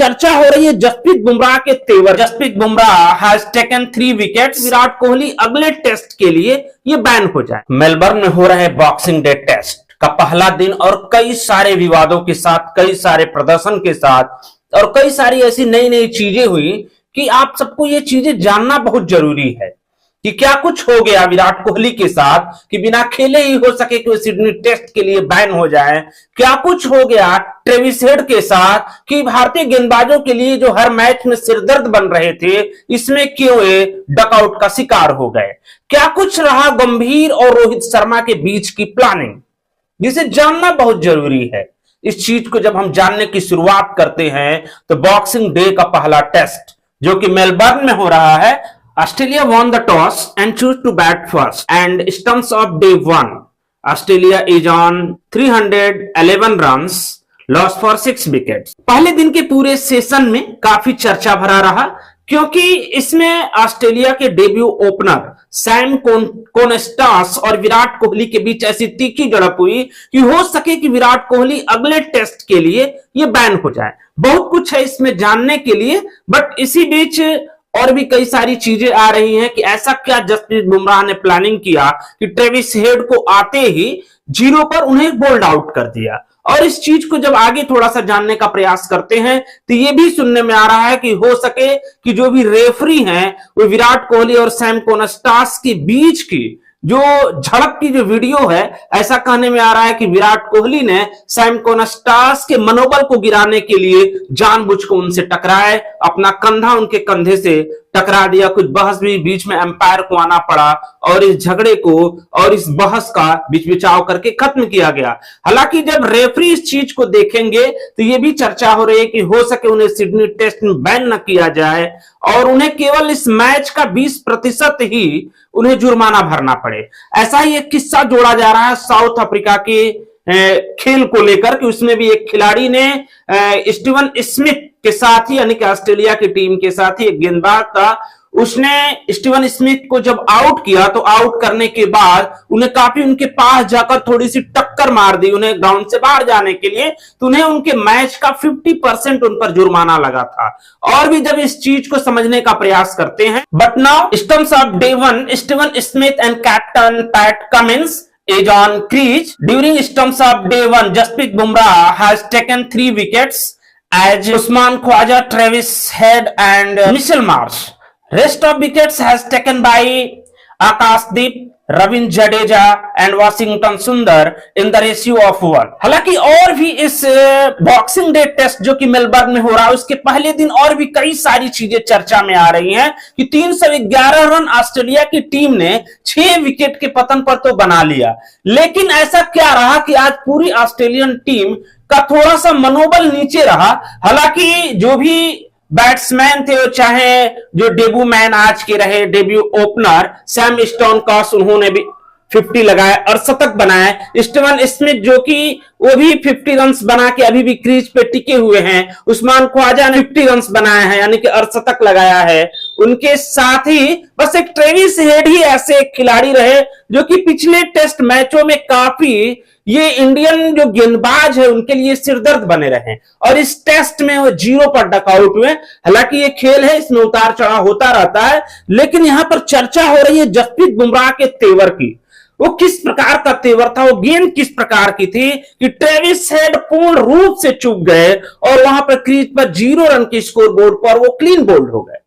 चर्चा हो रही है जसप्रीत बुमराह के तेवर। Jasprit Bumrah has taken 3 wickets. Virat Kohli अगले टेस्ट के लिए ये बैन हो जाए। मेलबर्न में हो रहे बॉक्सिंग डे टेस्ट का पहला दिन और कई सारे विवादों के साथ, कई सारे प्रदर्शन के साथ और कई सारी ऐसी नई नई चीजें हुई कि आप सबको ये चीजें जानना बहुत जरूरी है कि क्या कुछ हो गया विराट कोहली के साथ कि बिना खेले ही हो सके कि सिडनी टेस्ट के लिए बैन हो जाए। क्या कुछ हो गया ट्रेविस हेड के साथ कि भारतीय गेंदबाजों के लिए जो हर मैच में सिरदर्द बन रहे थे, इसमें क्यों ये डकआउट का शिकार हो गए। क्या कुछ रहा गंभीर और रोहित शर्मा के बीच की प्लानिंग, जिसे जानना बहुत जरूरी है। इस चीज को जब हम जानने की शुरुआत करते हैं तो बॉक्सिंग डे का पहला टेस्ट जो कि मेलबर्न में हो रहा है, Australia won the toss and chose to bat first and stumps of day 1. Australia is on 311 runs, lost for 6 wickets. पहले दिन के पूरे सेशन में काफी चर्चा भरा रहा क्योंकि इसमें ऑस्ट्रेलिया के डेब्यू ओपनर सैम कोनस्टास और विराट कोहली के बीच ऐसी तीखी झड़प हुई कि हो सके कि विराट कोहली अगले टेस्ट के लिए ये बैन हो जाए। बहुत कुछ है इसमें जानने के लिए, बट इसी बीच और भी कई सारी चीजें आ रही हैं कि ऐसा क्या जसप्रीत बुमराह ने प्लानिंग किया कि ट्रेविस हेड को आते ही 0 पर उन्हें बोल्ड आउट कर दिया। और इस चीज को जब आगे थोड़ा सा जानने का प्रयास करते हैं तो ये भी सुनने में आ रहा है कि हो सके कि जो भी रेफरी हैं वो विराट कोहली और सैम कोनस्टास के बीच की जो झड़प की जो वीडियो है, ऐसा कहने में आ रहा है कि विराट कोहली ने सैम कोनस्टास के मनोबल को गिराने के लिए जानबूझ को उनसे टकराए, अपना कंधा उनके कंधे से टकरा दिया। कुछ बहस भी बीच में अंपायर को आना पड़ा और इस झगड़े को और इस बहस का बीच बिचाव करके खत्म किया गया। हालांकि जब रेफरी इस चीज को देखेंगे तो ये भी चर्चा हो रही है कि हो सके उन्हें सिडनी टेस्ट में बैन न किया जाए और उन्हें केवल इस मैच का 20% ही उन्हें जुर्माना भरना पड़े। ऐसा ही एक किस्सा जोड़ा जा रहा है साउथ अफ्रीका के खेल को लेकर कि उसमें भी एक खिलाड़ी ने स्टीवन स्मिथ के साथ ही, यानी कि ऑस्ट्रेलिया की टीम के साथ ही एक गेंदबाज था, उसने स्टीवन स्मिथ को जब आउट किया तो आउट करने के बाद उन्हें काफी उनके पास जाकर थोड़ी सी टक्कर मार दी उन्हें ग्राउंड से बाहर जाने के लिए, तो उन्हें उनके मैच का 50% उन पर जुर्माना लगा था। और भी जब इस चीज को समझने का प्रयास करते हैं, but now stumps of day 1, Steven Smith and captain PAT Cummins is on crease. During stumps of day 1, Jasprit Bumrah has taken 3 wickets as Usman Khwaja, Travis Head and Mitchell Marsh. Rest of wickets has taken by Akashdeep, Ravindra Jadeja and Washington सुंदर in the ratio of 1। हालांकि और भी इस boxing day test जो कि Melbourne में हो रहा है उसके पहले दिन और भी कई सारी चीजें चर्चा में आ रही हैं कि 311 रन ऑस्ट्रेलिया की टीम ने 6 विकेट के पतन पर तो बना लिया, लेकिन ऐसा क्या रहा कि आज पूरी ऑस्ट्रेलियन टीम का थोड़ा सा मनोबल नीचे रहा। हालांकि जो भी बैट्समैन थे, चाहे जो डेब्यू मैन आज के रहे, डेब्यू ओपनर सैम स्टोनकॉस, उन्होंने भी 50 लगाए और शतक बनाए। स्टीवन स्मिथ जो कि वो भी 50 रन बना के अभी भी क्रीज पे टिके हुए हैं। उस्मान ख्वाजा ने 50 रन बनाए हैं, यानी कि अर्धशतक लगाया है। उनके साथ ही बस एक ट्रेविस हेड ही ऐसे एक खिलाड़ी रहे जो कि पिछले टेस्ट मैचों में काफी ये इंडियन जो गेंदबाज है उनके लिए सिरदर्द बने रहे और इस टेस्ट में वो 0 पर डकआउट हुए। हालांकि ये खेल है, इसमें उतार चढ़ाव होता रहता है, लेकिन यहां पर चर्चा हो रही है जसप्रीत बुमराह के तेवर की। वो किस प्रकार का तेवर था, वो गेंद किस प्रकार की थी कि ट्रेविस हेड पूर्ण रूप से चूक गए और वहां पर क्रीज पर 0 रन के स्कोर बोर्ड पर वो क्लीन बोल्ड हो गए।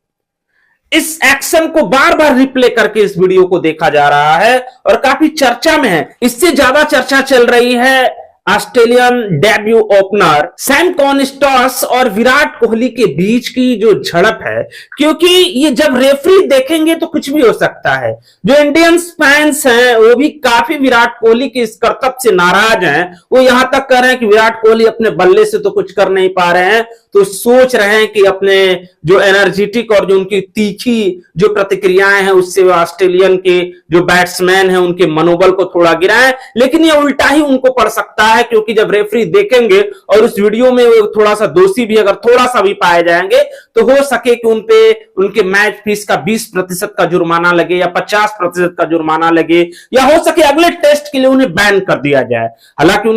इस एक्शन को बार बार रिप्ले करके इस वीडियो को देखा जा रहा है और काफी चर्चा में है। इससे ज्यादा चर्चा चल रही है Australian debut opener Sam Konstas और विराट कोहली के बीच की जो झड़प है, क्योंकि ये जब रेफरी देखेंगे तो कुछ भी हो सकता है। जो इंडियन फैंस हैं वो भी काफी विराट कोहली के इस करतब से नाराज हैं। वो यहां तक कह रहे हैं कि विराट कोहली अपने बल्ले से तो कुछ कर नहीं पा रहे हैं, तो सोच रहे हैं कि अपने जो एनर्जेटिक और जो उनकी तीखी जो प्रतिक्रियाएं हैं उससे वो ऑस्ट्रेलियन के जो बैट्समैन हैं उनके मनोबल को थोड़ा गिराएं। लेकिन ये उल्टा ही उनको पड़ सकता है, क्योंकि जब रेफरी देखेंगे और उस वीडियो में वो थोड़ा सा दोषी भी अगर थोड़ा सा भी पाए जाएंगे तो हो सके कि उनपे उनके मैच फीस का 20% का जुर्माना लगे या 50% का जुर्माना लगे, या हो सके अगले टेस्ट के लिए उन्हें बैन कर दिया जाए। हालांकि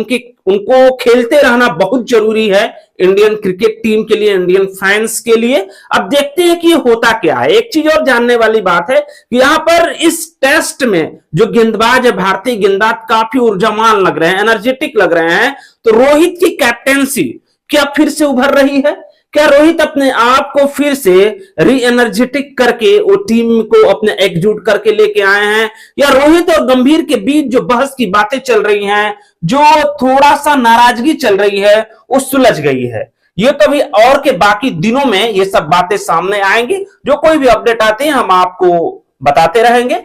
उनको खेलते रहना बहुत जरूरी है इंडियन क्रिकेट टीम के लिए, इंडियन फैंस के लिए। अब देखते हैं कि ये होता क्या है। एक चीज और जानने वाली बात है कि यहां पर इस टेस्ट में जो गेंदबाज है, भारतीय गेंदबाज काफी ऊर्जावान लग रहे हैं, एनर्जेटिक लग रहे हैं। तो रोहित की कैप्टेंसी क्या फिर से उभर रही है? क्या रोहित अपने आप को फिर से री एनर्जेटिक करके वो टीम को अपने एकजुट करके लेके आए हैं, या रोहित और गंभीर के बीच जो बहस की बातें चल रही हैं, जो थोड़ा सा नाराजगी चल रही है, वो सुलझ गई है? ये तो अभी और के बाकी दिनों में ये सब बातें सामने आएंगी। जो कोई भी अपडेट आते हैं हम आपको बताते रहेंगे।